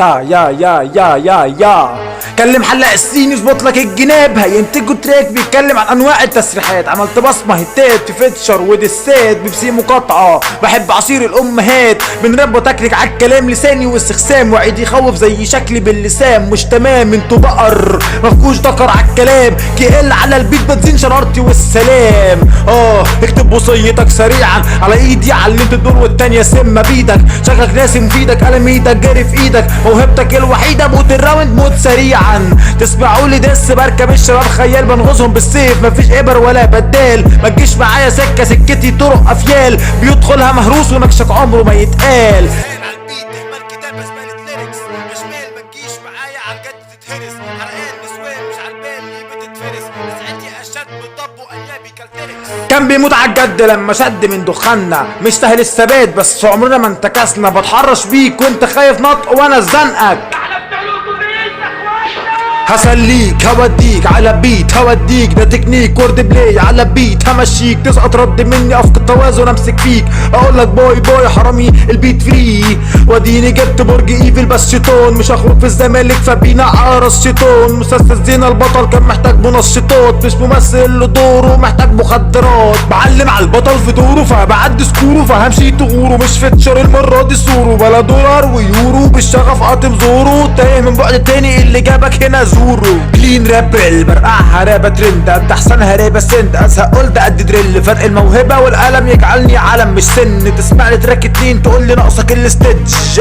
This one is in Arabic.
يا كلم حلق السين يظبط لك الجناب، هينتجوا تراك بيتكلم عن انواع التسريحات. عملت بصمه هتات في فيتشر ودسات بيبسي مقاطعه، بحب عصير الامهات، بنرب وتكلك عالكلام لساني واستخسام، وعيد يخوف زي شكلي باللسان. مش تمام انتوا بقر مفكوش دكر عالكلام، كيقل على البيت بنزين شرارتي والسلام. اكتب وصيتك سريعا على ايدي، علمت الدور والتانية سمة بيدك، شكلك راسم في ايدك قلم ايدك جاري في ايدك، موهبتك الوحيدة موت الراوند موت سريعا. تسمعوا لي دس بركب الشباب خيال بنغزهم بالسيف، مفيش ابر ولا بدال، ما تجيش معايا سكة سكتي طرق افيال، بيدخلها مهروس ونكشك عمره ما يتقال. كان بيموت عالجد لما شد من دخاننا، مش سهل الثبات بس عمرنا ما انتكسنا، بتحرش بيك وانت خايف نطق وانا زنقك. هسليك هوديك على بيت هوديك، ده تكنيك وورد بلاي على بيت، همشيك تسقط رد مني افقد توازن امسك فيك، اقولك باي باي حرامي البيت فري، واديني جبت برج ايفل بس شيطان، مش هخرج في الزمالك فبينا عرس شيطان، مسلسل زينة البطل كان محتاج منشطات، مش ممثل لدوره محتاج مخدرات، بعلم على البطل في دوره فبعدي سكوره، فهمشي تغوره مش فيتشر المرة دي سوره، بلا دولار ويورو بالشغف قاطم زوره، تايه من بعد تاني اللي جابك هنا زورو. كلين رابل برقعها رابة ترند، قد احسنها رابة سند، ازهق قلت قد دريل، فرق الموهبة والقلم يجعلني علم مش سن، تسمعني تراك اتنين تقولي ناقصك الاستدج.